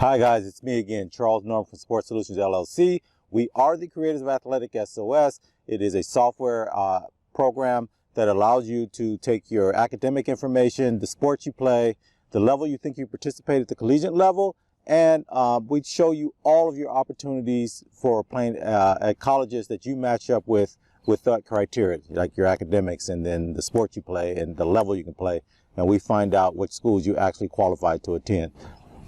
Hi guys, it's me again, Charles Norman from Sports Solutions LLC. We are the creators of AthleticSOS. It is a software program that allows you to take your academic information, the sports you play, the level you think you participate at the collegiate level, and we show you all of your opportunities for playing at colleges that you match up with that criteria, like your academics and then the sport you play and the level you can play. And we find out which schools you actually qualify to attend.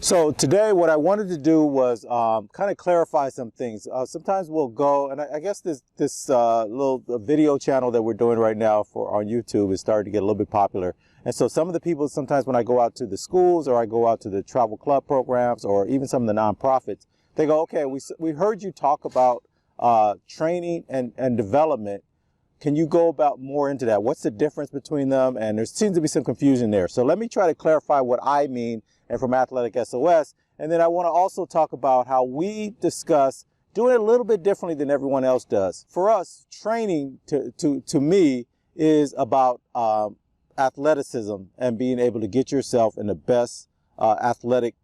So today what I wanted to do was kind of clarify some things. Sometimes we'll go, and I guess this little video channel that we're doing right now on YouTube is starting to get a little bit popular. And so some of the people, sometimes when I go out to the schools or I go out to the travel club programs or even some of the nonprofits, they go, okay, we heard you talk about training and development. Can you go about more into that? What's the difference between them? And there seems to be some confusion there. So let me try to clarify what I mean and from AthleticSOS. And then I want to also talk about how we discuss doing it a little bit differently than everyone else does. For us, training to me is about athleticism and being able to get yourself in the best athletic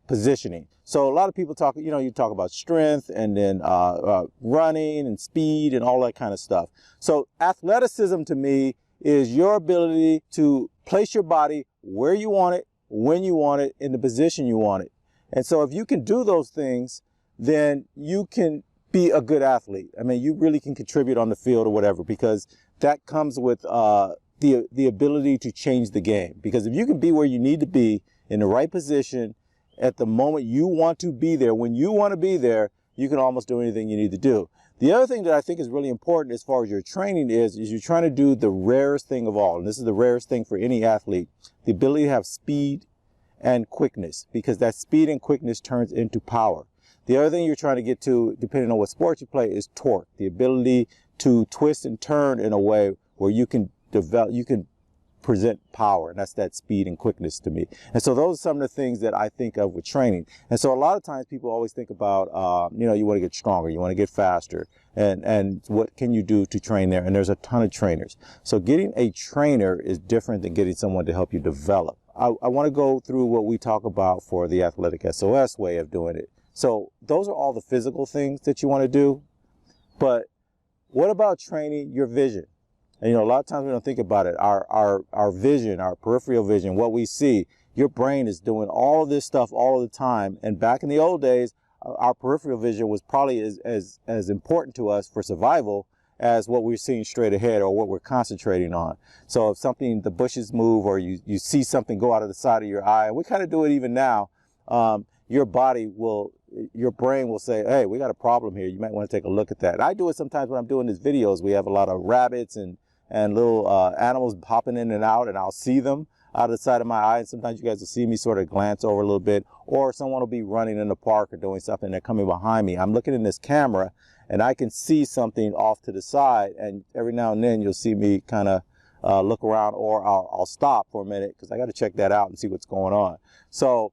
positioning. So a lot of people talk, you talk about strength and then running and speed and all that kind of stuff. So athleticism to me is your ability to place your body where you want it, when you want it, in the position you want it. And so if you can do those things, then you can be a good athlete. I mean, you really can contribute on the field or whatever, because that comes with the ability to change the game. Because if you can be where you need to be in the right position at the moment you want to be there, when you want to be there, you can almost do anything you need to do. The other thing that I think is really important as far as your training is you're trying to do the rarest thing of all. And this is the rarest thing for any athlete, the ability to have speed and quickness, because that speed and quickness turns into power. The other thing you're trying to get to, depending on what sport you play, is torque, the ability to twist and turn in a way where you can present power, and that's that speed and quickness to me. And so those are some of the things that I think of with training. And so a lot of times people always think about, you want to get stronger, you want to get faster, and what can you do to train there? And there's a ton of trainers. So getting a trainer is different than getting someone to help you develop. I want to go through what we talk about for the AthleticSOS way of doing it. So those are all the physical things that you want to do. But what about training your vision? And, a lot of times we don't think about it. Our vision, our peripheral vision, what we see, your brain is doing all of this stuff all the time. And back in the old days, our peripheral vision was probably as important to us for survival as what we're seeing straight ahead or what we're concentrating on. So if the bushes move or you see something go out of the side of your eye, and we kind of do it even now, your brain will say, hey, we got a problem here. You might want to take a look at that. And I do it sometimes when I'm doing these videos. We have a lot of rabbits and little animals popping in and out, and I'll see them out of the side of my eye. And sometimes you guys will see me sort of glance over a little bit, or someone will be running in the park or doing something. They're coming behind me. I'm looking in this camera and I can see something off to the side, and every now and then you'll see me kind of look around, or I'll stop for a minute because I got to check that out and see what's going on. So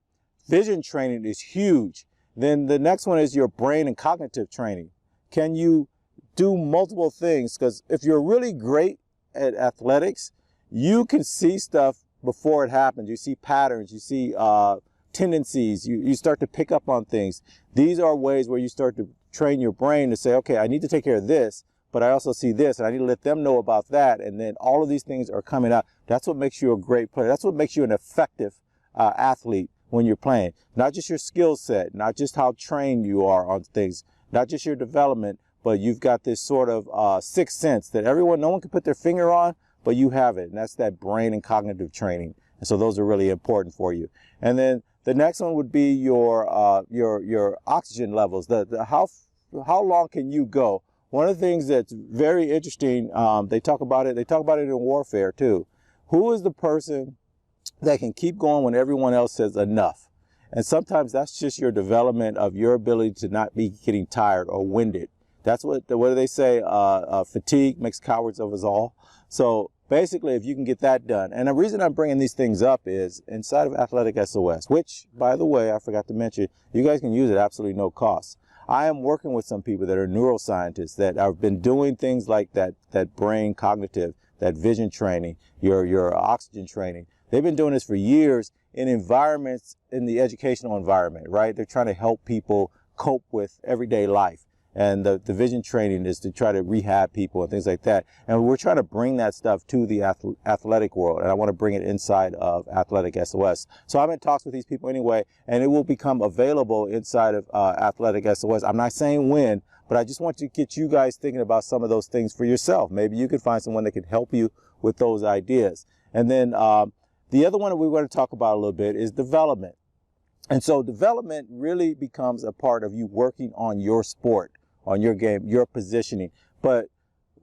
vision training is huge. Then the next one is your brain and cognitive training. Can you do multiple things? Because if you're really great at athletics, you can see stuff before it happens. You see patterns, you see tendencies, you start to pick up on things. These are ways where you start to train your brain to say, okay, I need to take care of this, but I also see this, and I need to let them know about that. And then all of these things are coming out. That's what makes you a great player. That's what makes you an effective athlete when you're playing. Not just your skill set, not just how trained you are on things, not just your development, but you've got this sort of sixth sense that no one can put their finger on, but you have it. And that's that brain and cognitive training. And so those are really important for you. And then the next one would be your oxygen levels. How long can you go? One of the things that's very interesting, they talk about it in warfare too. Who is the person that can keep going when everyone else says enough? And sometimes that's just your development of your ability to not be getting tired or winded. That's what do they say? Fatigue makes cowards of us all. So basically, if you can get that done. And the reason I'm bringing these things up is inside of AthleticSOS, which, by the way, I forgot to mention, you guys can use it absolutely no cost. I am working with some people that are neuroscientists that have been doing things like that brain cognitive, that vision training, your oxygen training. They've been doing this for years in environments, in the educational environment, right? They're trying to help people cope with everyday life. And the vision training is to try to rehab people and things like that. And we're trying to bring that stuff to the athletic world. And I want to bring it inside of AthleticSOS. So I'm in talks with these people anyway, and it will become available inside of AthleticSOS. I'm not saying when, but I just want to get you guys thinking about some of those things for yourself. Maybe you can find someone that can help you with those ideas. And then the other one that we want to talk about a little bit is development. And so development really becomes a part of you working on your sport, on your game, your positioning. But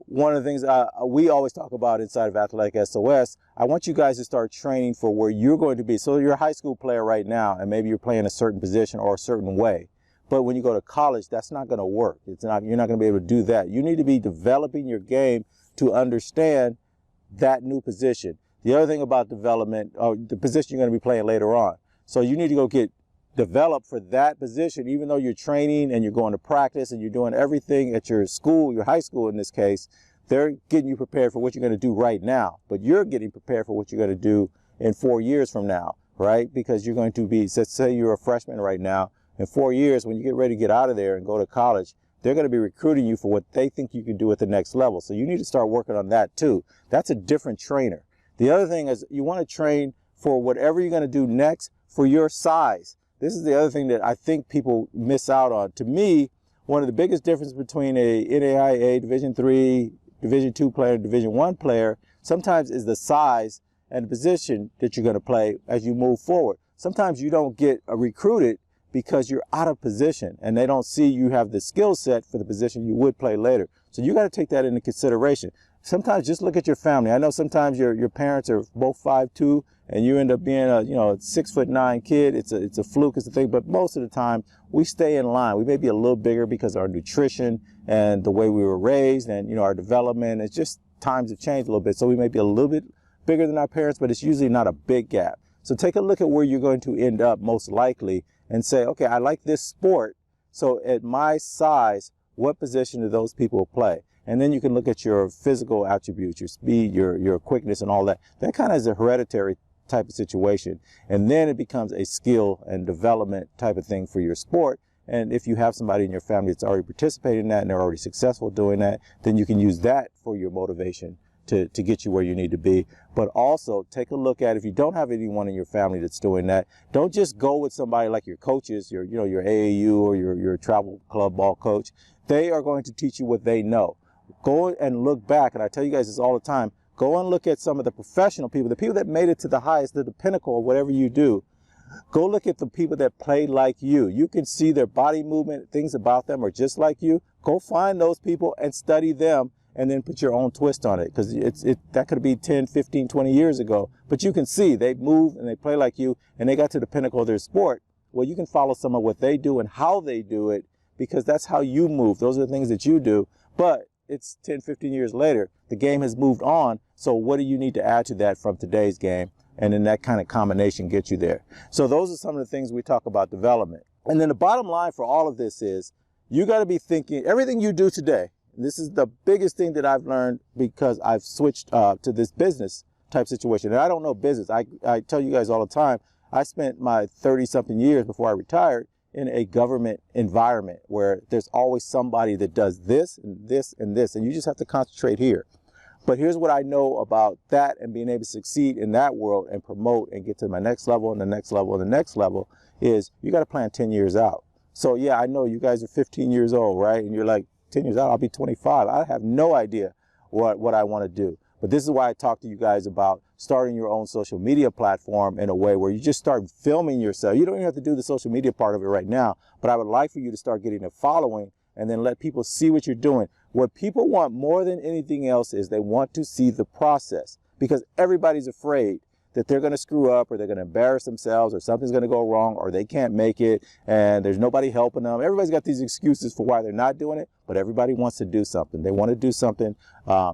one of the things we always talk about inside of AthleticSOS, I want you guys to start training for where you're going to be. So you're a high school player right now, and maybe you're playing a certain position or a certain way. But when you go to college, that's not going to work. You're not going to be able to do that. You need to be developing your game to understand that new position. The other thing about development, the position you're going to be playing later on. So you need to go get developed for that position, even though you're training and you're going to practice and you're doing everything at your school, your high school in this case. They're getting you prepared for what you're going to do right now, but you're getting prepared for what you're going to do in 4 years from now, right? Because you're going to be, let's say you're a freshman right now, in 4 years, when you get ready to get out of there and go to college, they're going to be recruiting you for what they think you can do at the next level. So you need to start working on that too. That's a different trainer. The other thing is you want to train for whatever you're going to do next for your size. This is the other thing that I think people miss out on. To me, one of the biggest differences between a NAIA Division III, Division II player, and Division I player sometimes is the size and the position that you're going to play as you move forward. Sometimes you don't get recruited because you're out of position and they don't see you have the skill set for the position you would play later. So you got to take that into consideration. Sometimes just look at your family. I know sometimes your parents are both 5'2", and you end up being a 6'9" kid. It's a fluke, it's a thing. But most of the time we stay in line. We may be a little bigger because of our nutrition and the way we were raised, and our development. It's just times have changed a little bit, so we may be a little bit bigger than our parents, but it's usually not a big gap. So take a look at where you're going to end up most likely and say, okay, I like this sport. So at my size, what position do those people play? And then you can look at your physical attributes, your speed, your quickness and all that. That kind of is a hereditary type of situation. And then it becomes a skill and development type of thing for your sport. And if you have somebody in your family that's already participated in that and they're already successful doing that, then you can use that for your motivation to get you where you need to be. But also take a look at, if you don't have anyone in your family that's doing that, don't just go with somebody like your coaches, your AAU or your travel club ball coach. They are going to teach you what they know. Go and look back, and I tell you guys this all the time, go and look at some of the professional people, the people that made it to the highest, to the pinnacle of whatever you do. Go look at the people that played like you. You can see their body movement, things about them are just like you. Go find those people and study them, and then put your own twist on it, because that could be 10, 15, 20 years ago. But you can see they move and they play like you, and they got to the pinnacle of their sport. Well, you can follow some of what they do and how they do it, because that's how you move. Those are the things that you do. But it's 10, 15 years later. The game has moved on. So what do you need to add to that from today's game? And then that kind of combination gets you there. So those are some of the things we talk about development. And then the bottom line for all of this is you got to be thinking everything you do today. This is the biggest thing that I've learned because I've switched to this business type situation. And I don't know business. I tell you guys all the time, I spent my 30-something years before I retired in a government environment where there's always somebody that does this and this and this, and you just have to concentrate here. But here's what I know about that and being able to succeed in that world and promote and get to my next level and the next level and the next level is you got to plan 10 years out. So yeah, I know you guys are 15 years old, right? And you're like, 10 years out, I'll be 25. I have no idea what I want to do. But this is why I talk to you guys about starting your own social media platform in a way where you just start filming yourself. You don't even have to do the social media part of it right now, but I would like for you to start getting a following and then let people see what you're doing. What people want more than anything else is they want to see the process, because everybody's afraid that they're going to screw up or they're going to embarrass themselves or something's going to go wrong or they can't make it and there's nobody helping them. Everybody's got these excuses for why they're not doing it, but everybody wants to do something. They want to do something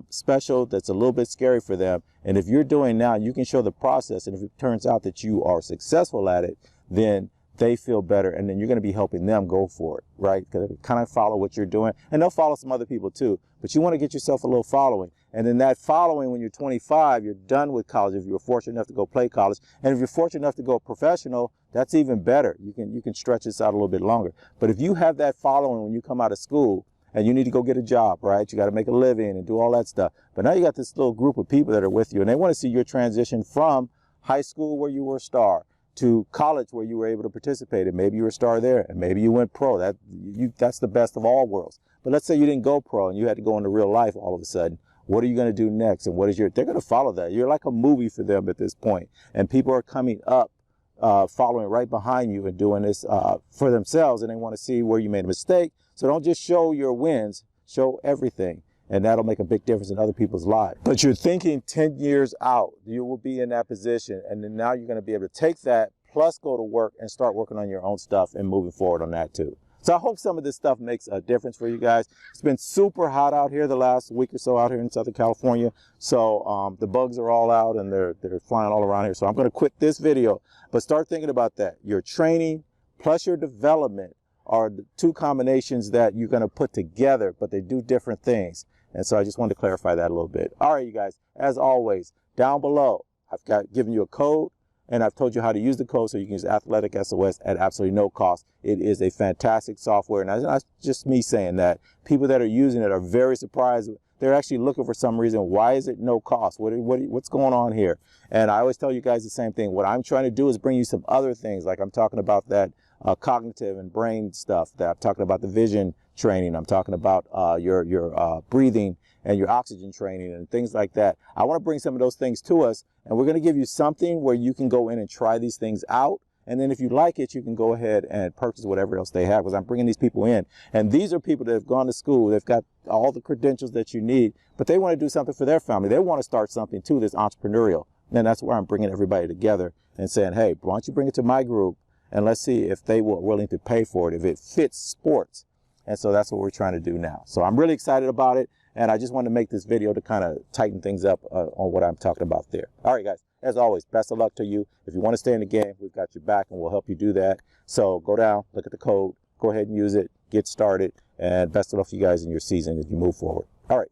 special that's a little bit scary for them. And if you're doing now, you can show the process. And if it turns out that you are successful at it, then they feel better, and then you're going to be helping them go for it, right? Because they kind of follow what you're doing, and they'll follow some other people too. But you want to get yourself a little following, and then that following, when you're 25, you're done with college. If you're fortunate enough to go play college, and if you're fortunate enough to go professional, that's even better. You can stretch this out a little bit longer. But if you have that following when you come out of school, and you need to go get a job, right? You got to make a living and do all that stuff. But now you got this little group of people that are with you, and they want to see your transition from high school, where you were a star, to college, where you were able to participate, and maybe you were a star there, and maybe you went pro. That's the best of all worlds. But let's say you didn't go pro and you had to go into real life all of a sudden. What are you going to do next? And they're going to follow that. You're like a movie for them at this point. And people are coming up, following right behind you and doing this for themselves, and they want to see where you made a mistake. So don't just show your wins, show everything. And that'll make a big difference in other people's lives. But you're thinking 10 years out, you will be in that position. And then now you're going to be able to take that, plus go to work and start working on your own stuff and moving forward on that too. So I hope some of this stuff makes a difference for you guys. It's been super hot out here the last week or so out here in Southern California. So the bugs are all out and they're flying all around here. So I'm going to quit this video, but start thinking about that. Your training plus your development are the two combinations that you're going to put together, but they do different things. And so I just wanted to clarify that a little bit. All right, you guys, as always, down below, I've given you a code, and I've told you how to use the code so you can use AthleticSOS at absolutely no cost. It is a fantastic software, and it's not just me saying that. People that are using it are very surprised. They're actually looking for some reason. Why is it no cost? What's going on here? And I always tell you guys the same thing. What I'm trying to do is bring you some other things, like I'm talking about that cognitive and brain stuff, that I'm talking about the vision training. I'm talking about your breathing and your oxygen training and things like that. I want to bring some of those things to us, and we're going to give you something where you can go in and try these things out. And then if you like it, you can go ahead and purchase whatever else they have, because I'm bringing these people in. And these are people that have gone to school. They've got all the credentials that you need, but they want to do something for their family. They want to start something too that's entrepreneurial. And that's where I'm bringing everybody together and saying, hey, why don't you bring it to my group, and let's see if they were willing to pay for it, if it fits sports. And so that's what we're trying to do now. So I'm really excited about it. And I just wanted to make this video to kind of tighten things up on what I'm talking about there. All right, guys, as always, best of luck to you. If you want to stay in the game, we've got your back and we'll help you do that. So go down, look at the code, go ahead and use it, get started, and best of luck to you guys in your season as you move forward. All right.